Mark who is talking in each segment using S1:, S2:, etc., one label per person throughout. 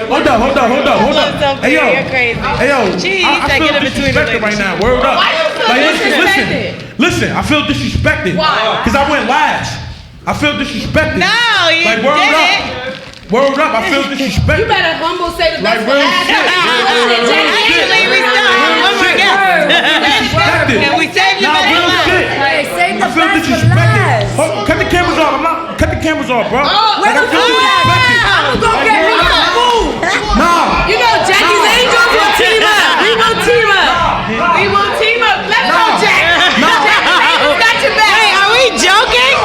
S1: Hold up. Hey yo,
S2: Jeez,
S1: I feel disrespected right now. Word up. Like listen. I feel disrespected.
S2: Why?
S1: Because I went last. I feel disrespected.
S2: No, you
S1: like word
S2: didn't.
S1: Word up, I feel disrespected.
S3: You better humble say the best
S1: like real
S3: for
S1: shit.
S2: Actually, we still oh my God. And we saved you by the
S1: I feel disrespected. Cut the cameras off. Cut the cameras off, bro.
S3: Where the food at? I'm gonna get me some food.
S1: Nah.
S3: You know Jackie's Angels will team up. We will team up. We will team up. Let's go, Jack. Jackie's Angels got your back.
S2: Wait, are we joking?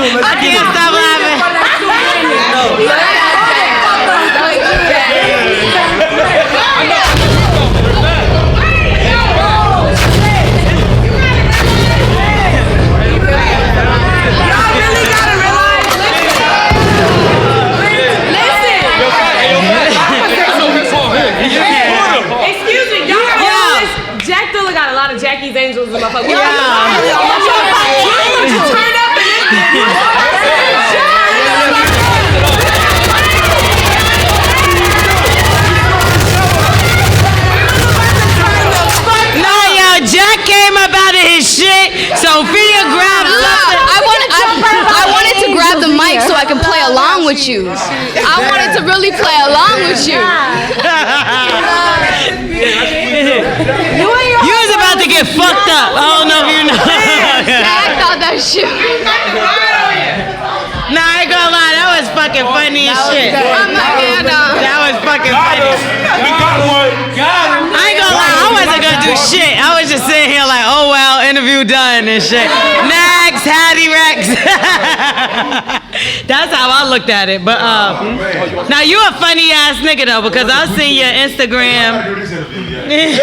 S2: I can't stop laughing.
S3: Y'all really gotta realize. Excuse me, y'all gotta realize Jack Dilla got a lot of Jackie's Angels in my fucking turn up
S2: Jack came up out of his shit. Sophia grabbed something.
S4: I wanted to grab the mic so I can play along with you. I wanted to really play along with you.
S2: You was about to get fucked up. I don't know if you know.
S4: I thought that shit.
S2: Nah, I ain't gonna lie, that was fucking funny as shit. That was fucking funny.
S1: We got one.
S2: I ain't gonna lie, I wasn't gonna do shit. I was just sitting here like, oh well, interview done and shit. Next, Hattie Rex. That's how I looked at it. But now you a funny ass nigga though, because I've seen your Instagram. Yeah.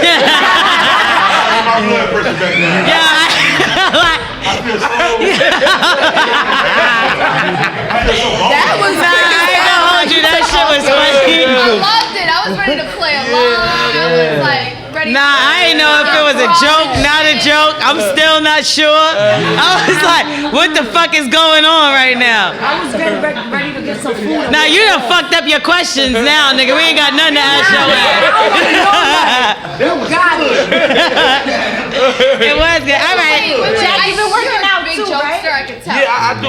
S4: That was
S2: I ain't gonna hold you. That shit was funny.
S4: I loved it. I was ready to play along. I was like ready.
S2: Nah, I ain't know if it was a joke, not a joke. I'm still not sure. I was like, what the fuck is going on right now?
S3: I was ready to get some food.
S2: Now you done fucked up your questions now, nigga. We ain't got nothing to ask your ass. It was good. All right.
S4: Jack, you've been working out too, right? I could tell.
S1: Yeah, I do.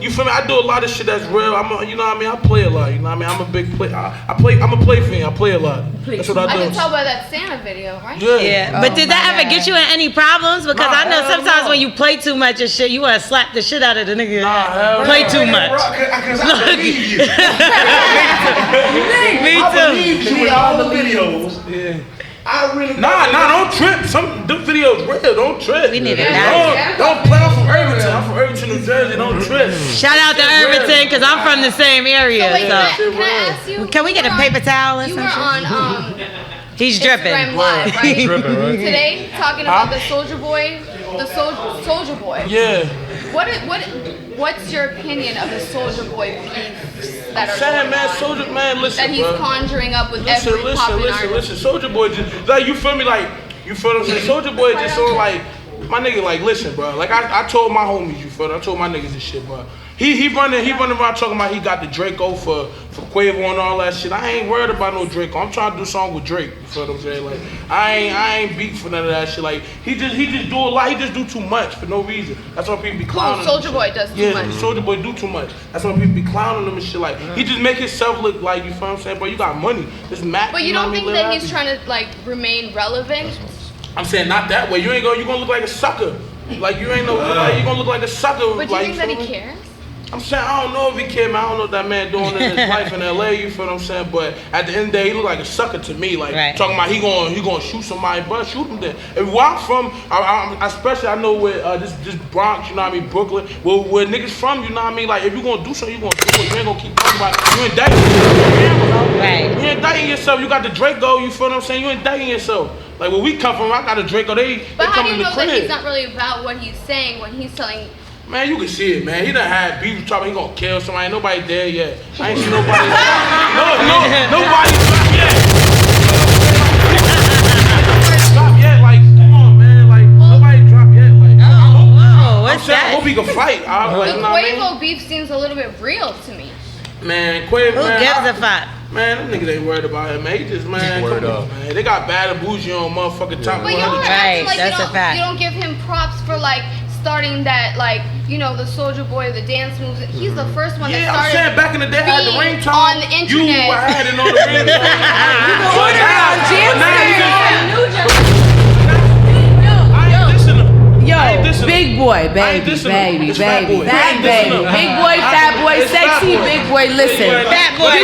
S1: You feel me? I do a lot of shit that's real. You know what I mean? I play a lot. You know what I mean? I'm a big play. I'm a play fan. I play a lot. That's what I do.
S4: I can tell by that Santa video, right?
S2: Yeah. But did that ever get you in any problems? Because I know sometimes when you play too much and shit, you want to slap the shit out of the nigga. Play too much.
S1: I believe you.
S2: Me too.
S1: I believe you in all the videos. Yeah. I really don't trip. The videos real. Don't trip.
S2: We need to
S1: don't play. I'm from Irvington. I'm from Irvington, New Jersey. Don't trip.
S2: Shout out to Irvington because I'm from the same area.
S4: So wait,
S2: So.
S4: can I ask you?
S2: Can we get a paper towel or
S4: You
S2: something?
S4: were on
S2: He's dripping.
S4: Instagram Live, right?
S1: Dripping, right?
S4: Today, talking about the Soulja Boy, Soulja Boy.
S1: Yeah.
S4: What's your opinion of the Soulja Boy beefs that are
S1: Saying,
S4: going
S1: man,
S4: on?
S1: Soulja, man, listen,
S4: That he's
S1: bro.
S4: conjuring up with every poppin' artist.
S1: Listen. Soulja Boy just like you feel me, like you feel what I'm saying. Soulja Boy just so like my nigga, like listen, bro. Like I told my homies, you feel me? I told my niggas this shit, bro. He running around talking about he got the Draco for Quavo and all that shit. I ain't worried about no Draco. I'm trying to do a song with Drake. You feel what I'm saying? Like I ain't beat for none of that shit. Like he just do a lot. He just do too much for no reason. That's why people be clowning him.
S4: Soulja Boy does too much.
S1: Yeah, Soulja Boy do too much. That's why people be clowning him and shit. Like he just make himself look like, you feel what I'm saying? But you got money. This Mac.
S4: But you don't think that he's trying to like remain relevant?
S1: I'm saying not that way. You gonna look like a sucker. Like you ain't no. Like, you gonna look like a sucker.
S4: But do you think that he cares?
S1: I'm saying I don't know if he cares, man. I don't know what that man doing in his life in LA. You feel what I'm saying? But at the end of the day, he look like a sucker to me. Like talking about he gonna shoot somebody, but shoot him then. And where I'm from, especially I know where this Bronx, you know what I mean, Brooklyn, where niggas from, you know what I mean. Like if you gonna do something, you gonna do it. You ain't gonna keep talking about it. You indicting yourself. Right. You indicting yourself. You got the Draco. You feel what I'm saying? You indicting yourself. Like where we come from, I got a Draco. They
S4: how
S1: come
S4: do
S1: in
S4: you
S1: the
S4: know
S1: crib.
S4: that he's not really about what he's saying when he's telling?
S1: Man, you can see it, man. He done had beef talking he gonna kill somebody. Nobody dead yet. I ain't seen nobody. Nobody dropped yet. Drop yet? Like, come on, man. Like, nobody dropped yet. Like,
S2: what's that?
S1: I hope he can fight.
S4: The Quavo beef seems a little bit real to me.
S1: Man, Quavo.
S2: Who gives a fuck?
S1: Man, them niggas ain't worried about him, man. He just, man, come on, man. They got Bad and Bullsh on motherfucking top 100.
S4: But y'all are acting like you don't give him props for like starting that, like, you know, the Soulja Boy, the dance moves. He's the first one that started.
S1: Yeah, I'm saying back in the day, I had the ringtone.
S4: On the internet.
S1: You had it on the ringtone.
S3: You can order it on Jam. Yo, big boy, baby. Big boy, fat boy, sexy, big boy. Listen,
S2: Fat boy.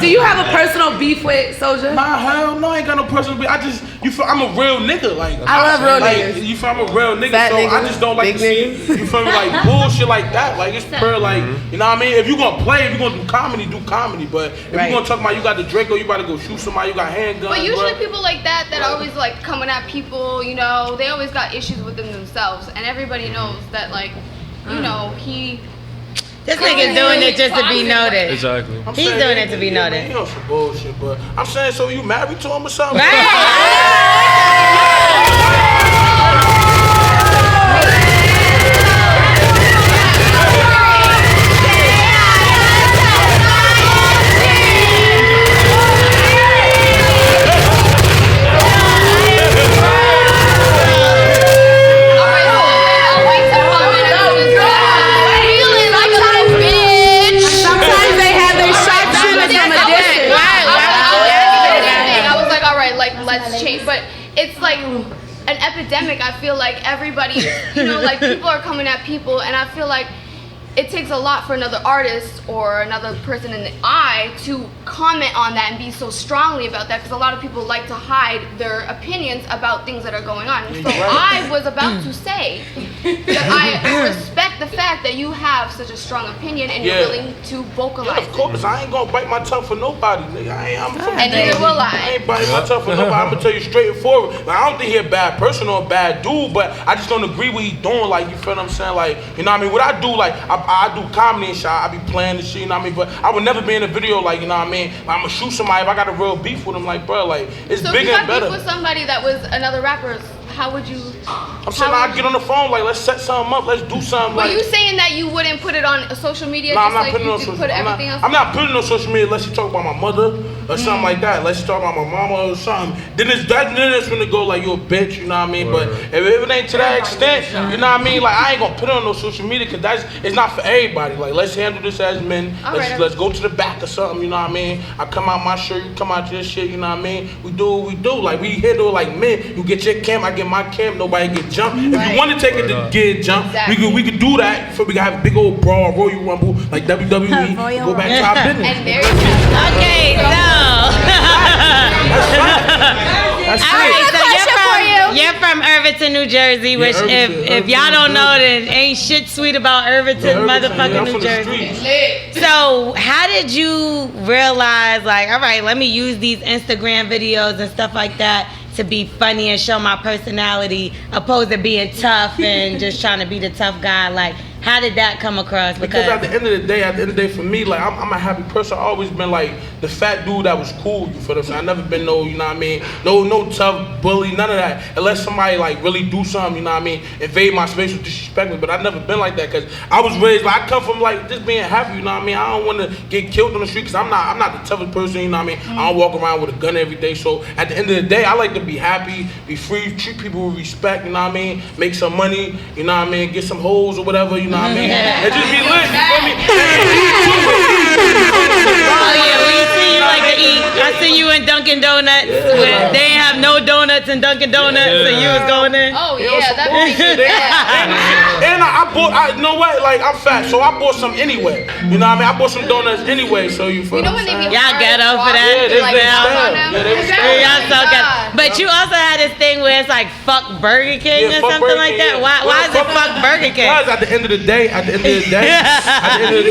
S3: Do you have a personal beef with Soulja?
S1: Nah, hell no, I ain't got no personal beef. I'm a real nigga. Like
S3: I love real niggas.
S1: You feel I'm a real nigga,
S3: Fat
S1: so
S3: niggas,
S1: I just don't like to see you feel me like bullshit like that. Like it's per like you know what I mean. If you gonna play, if you gonna do comedy, do comedy. But if you gonna talk about you got the Draco, you about to go shoot somebody, you got handguns.
S4: But usually people like that always like coming at people. You know, they always got issues with them themselves, and everybody knows that like you know he.
S2: This nigga's doing it just to be noticed.
S5: Exactly.
S2: He's doing it to be noticed.
S1: He on some bullshit, but I'm saying, so you married to him or something?
S4: Let's change, but it's like an epidemic. I feel like everybody, you know, like people are coming at people, and I feel like it takes a lot for another artist or another person in the eye to comment on that and be so strongly about that, because a lot of people like to hide their opinions about things that are going on. So I was about to say that I respect the fact that you have such a strong opinion and you're willing to vocalize it.
S1: Of course, I ain't gonna bite my tongue for nobody, nigga.
S4: And neither will I.
S1: I ain't biting my tongue for nobody. I'm gonna tell you straight and forward. Like, I don't think he a bad person or a bad dude, but I just don't agree what he doing. Like, you feel what I'm saying? Like, you know what I mean? What I do, like, I do comedy and shit. I be playing and shit, you know what I mean? But I would never be in a video, like, you know what I mean? Like, I'm gonna shoot somebody if I got a real beef with him. Like, bro, like, it's bigger and better. So if you got beef
S4: with somebody that was another rapper, how would you?
S1: I'm saying I'd get on the phone, like, let's set something up, let's do something.
S4: Were you saying that you wouldn't put it on social media?
S1: Nah,
S4: I'm not putting it on social media. I'm not
S1: putting it on social media unless you talk about my mother or something like that. Unless you talk about my mama or something. Then it's gonna go like you a bitch, you know what I mean? But if it ain't to that extent, you know what I mean? Like, I ain't gonna put it on no social media because it's not for everybody. Like, let's handle this as men. Let's go to the back or something, you know what I mean? I come out my shirt, you come out your shit, you know what I mean? We do what we do. Like, we handle it like men. You get your cam, I get my cam, nobody get jumped. If you want to take it to get jumped, we could do that. We can have a big old brawl, Royal Rumble, like WWE. Go back to our business.
S4: And there you go.
S2: Okay, so.
S1: That's
S2: all right, so you're from Irvington, New Jersey, which if y'all don't know, then ain't shit sweet about Irvington, motherfucking New Jersey. So how did you realize, like, all right, let me use these Instagram videos and stuff like that to be funny and show my personality, opposed to being tough and just trying to be the tough guy? Like, How did that come across?
S1: Because at the end of the day, for me, like I'm a happy person. I always been like the fat dude that was cool. You feel what I'm saying? I never been no, you know what I mean? No tough bully, none of that. Unless somebody like really do something, you know what I mean? Invade my space or disrespect me. But I never been like that because I was raised like I come from like just being happy. You know what I mean? I don't want to get killed on the street because I'm not the toughest person. You know what I mean? I don't walk around with a gun every day. So at the end of the day, I like to be happy, be free, treat people with respect. You know what I mean? Make some money. You know what I mean? Get some hoes or whatever. You know what I mean? And just be lit. You feel me?
S2: Oh yeah, we see you like to eat. I see you in Dunkin' Donuts where they ain't have no donuts in Dunkin' Donuts, and you was going in.
S4: Oh yeah, that'd be good.
S1: And I bought. You know what? Like I'm fat, so I bought some anyway. You know what I mean? I bought some donuts anyway. So you feel?
S4: You know when they be
S2: y'all ghetto for that?
S1: Yeah, they
S4: like,
S2: Y'all so ghetto. But you also had this thing where it's like fuck Burger King or something like that. Why is it fuck Burger King?
S1: Because at the end of the day, listen, at the end of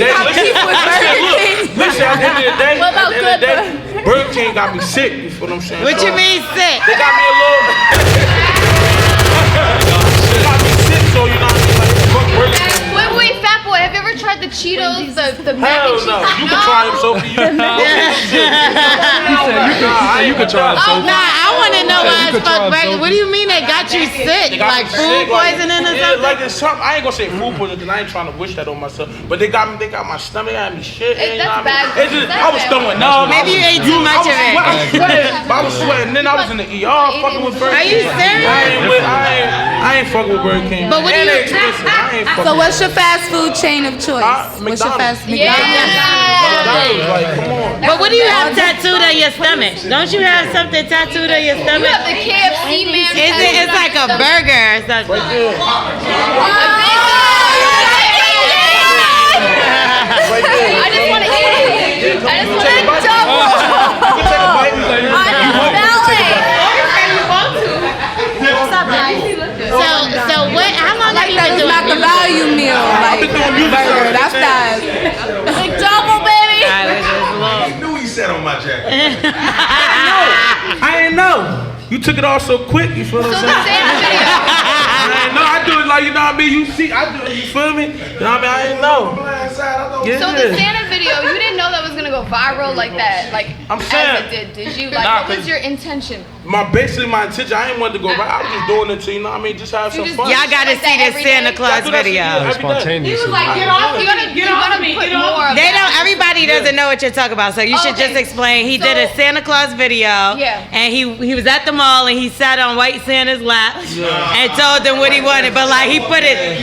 S1: the day, Burger King got me sick. You feel what I'm saying?
S2: What you mean sick?
S1: They got me a little. They got me sick, so you know what I mean? Like, fuck Burger King.
S4: Wait, Fatboy, have you ever tried the Cheetos, the mac
S1: Hell
S4: and cheese?
S1: no. You can try them, Sophie. You can try them, Sophie.
S2: Nah, I want to know why it's fuck Burger. What do you mean they got you sick? Like food poisoning or something?
S1: Like it's something. I ain't gonna say food poisoning because I ain't trying to wish that on myself. But they got my stomach, they got me shit.
S4: That's bad.
S1: I was throwing up.
S2: Maybe you ate too much of it.
S1: I was sweating. Then I was in the ER fucking with Burger King.
S2: Are you serious?
S1: I ain't fucking with Burger King.
S2: But what do you?
S3: So what's your fast food chain of choice? What's your fast food?
S1: McDonald's, like, come on.
S2: But what do you have tattooed on your stomach? Don't you have something tattooed on your
S4: You
S2: stomach?
S4: have the KFC man.
S2: It's like a burger or something.
S1: Right there.
S4: I just want to eat it. I just want to
S1: double. You can take a bite.
S2: So what? How long have you been doing?
S3: Not the value meal, like burger. That's that.
S4: Big double, baby.
S5: I knew he said on my jacket.
S1: I ain't know. You took it all so quick, you feel what I'm saying? I ain't know. I do it like, you know what I mean? You see, I do it, you feel me? You know what I mean? I ain't know. Yeah.
S4: So the Santa video, you didn't know that was gonna go viral like that, like
S1: I'm saying.
S4: as it did you? Like, what was your intention?
S1: Basically my intention, I ain't wanted to go right. I was just doing it to, you know what I mean? Just have some fun.
S2: Y'all gotta see this Santa Claus video.
S6: Spontaneous.
S4: He was like, get off me, get off me.
S2: They don't. Everybody doesn't know what you're talking about, so you should just explain. He did a Santa Claus video, and he was at the mall and he sat on White Santa's lap and told them what he wanted. But like he put his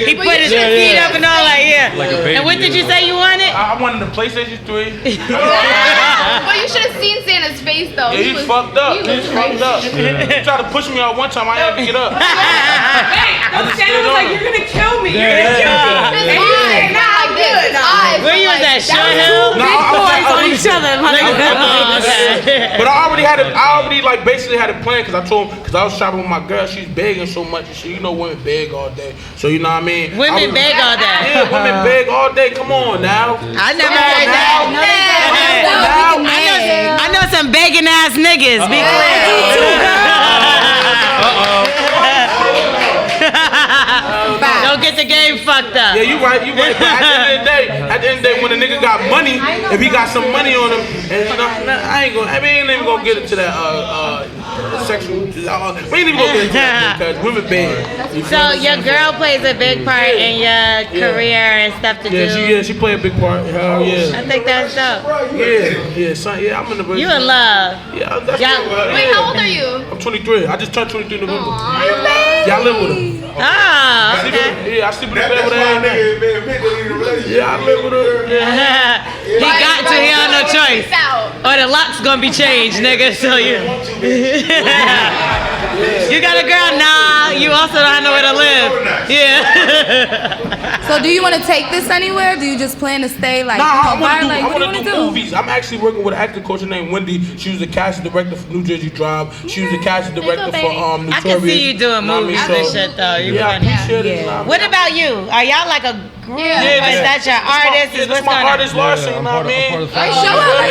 S2: feet up and all like
S6: Like a baby,
S2: and what did you say you wanted?
S1: I wanted the PlayStation 3.
S4: But you should have seen Santa's face though.
S1: Yeah, he's fucked up. He's fucked up. He tried to push me out one time. I had to get up.
S3: Santa was like, "You're gonna kill me. You're gonna kill me."
S4: His eyes, not like this. His eyes.
S2: Where you was at? Short Hill?
S1: No,
S3: on each other.
S1: But I already like basically had a plan because I told him because I was shopping with my girl. She's begging so much and shit. You know, women beg all day. So you know what I mean?
S2: Women beg all day.
S1: Yeah, women beg all day. Come on now.
S2: I never heard that. I know some begging ass niggas. Be clear. Don't get the game fucked up.
S1: Yeah, you right. But at the end of the day, when a nigga got money, if he got some money on him, and you know, I ain't even gonna get into that sexual. We ain't even gonna get into that because women bad.
S2: So your girl plays a big part in your career and stuff to do.
S1: Yeah, she play a big part. Hell yeah.
S2: I think that's dope.
S1: Yeah, I'm in the.
S2: You in love?
S1: Yeah, that's
S4: Wait, how old are you?
S1: I'm 23. I just turned 23 in November. Yeah, I live with her.
S2: Oh, okay.
S1: Yeah, I sleep in the bed with her. Yeah, I live with her. Yeah.
S2: He got to. He had no choice. Or the lock's gonna be changed, nigga. So you. You got a girl? Nah. You also don't know where to live. Yeah.
S3: So do you want to take this anywhere? Do you just plan to stay like?
S1: Nah, I want to do movies. I'm actually working with an acting coach named Wendy. She was the casting director for New Jersey Drive. She was the casting director for Notorious.
S2: I can see you doing movies and shit though. What about you? Are y'all like a group?
S1: Yeah,
S2: is that your artist?
S1: Is what's my artist Larson? You know what I mean?
S4: Show up.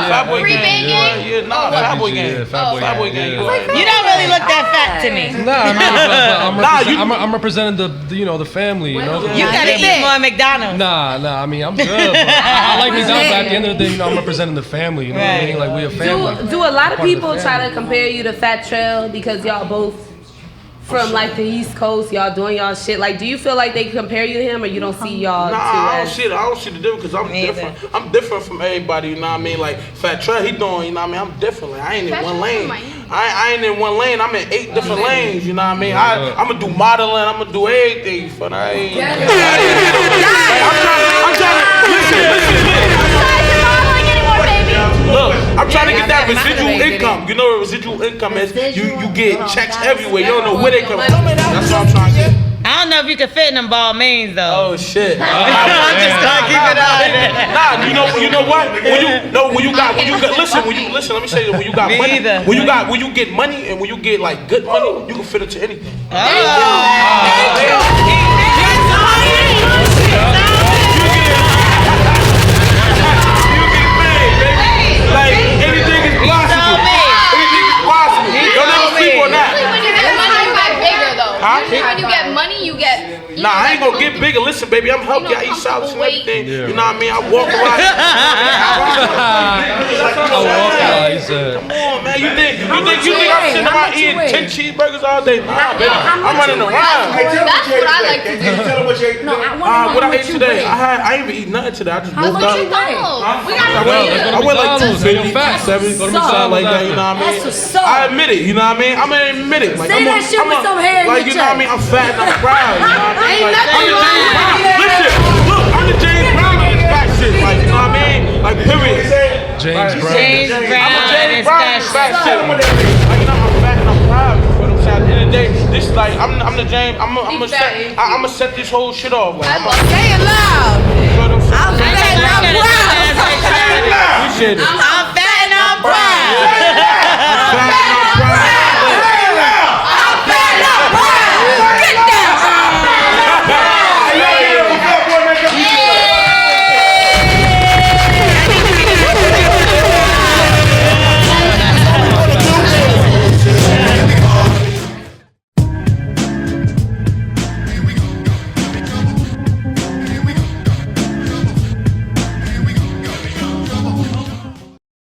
S1: Fatboy
S4: Free banging.
S1: Nah, Fatboy gang.
S5: Fatboy
S1: gang.
S2: You don't really look that fat to me.
S6: Nah, I mean, I'm representing the family, you know.
S2: You gotta eat more McDonald's.
S6: Nah. I mean, I'm good. But I like McDonald's, but at the end of the day, you know, I'm representing the family. You know what I mean? Like we a family.
S3: Do a lot of people try to compare you to Fat Trail because y'all both from like the East Coast, y'all doing y'all shit? Like, do you feel like they compare you to him, or you don't see y'all?
S1: Nah, I don't see the difference because I'm different. I'm different from everybody. You know what I mean? Like Fat Trail, he doing. You know what I mean? I'm different. Like, I ain't in one lane. I ain't in one lane. I'm in 8 different lanes. You know what I mean? I'm gonna do modeling. I'm gonna do everything. But I'm trying to look, I'm trying to get that residual income. You know what residual income is? You get checks everywhere. You don't know where they come from. That's what I'm trying to get.
S2: I don't know if you can fit in them ball mains though.
S1: Oh shit!
S2: I'm just gonna keep it on.
S1: Nah, you know what? When you got listen. Let me say that when you got money, when you get money and when you get like good money, you can fit into anything. Like anything is possible. Anything is possible. Don't ever sleep on that.
S4: When you get money, you get bigger though. When you get money, you get.
S1: Nah, I ain't gonna get bigger. Listen, baby, I'm helping you. I eat salads and everything. You know what I mean? I walk around. Come on, man. You think I'm sitting around eating 10 cheeseburgers all day? Nah, baby. I'm running around.
S4: That's what I like to do.
S5: Tell them what you ate.
S1: What I ate today? I ain't even eat nothing today. I just woke up. I went like 250, 70, something like that. You know what I mean? I admit it. You know what I mean? I'm gonna admit it. Like,
S3: say that shit with some hair in your
S1: chest. You know what I mean? I'm fat and I'm proud. You know what I mean?
S3: Ain't
S1: Like,
S3: nothing wrong.
S1: listen, look, I'm the James Brown of this fat shit. Like, you know what I mean? Like, period.
S6: James Brown.
S2: James Brown.
S1: I'm a James
S2: is
S1: Brown of this fat shit. Like, you know, I'm fat and I'm proud. But I'm saying, at the end of the day, this like, I'm the James. I'm gonna set this whole shit off. Like,
S3: Say it loud. I'm fat and I'm proud.
S1: Appreciate it.
S2: I'm fat and I'm proud.
S1: Fat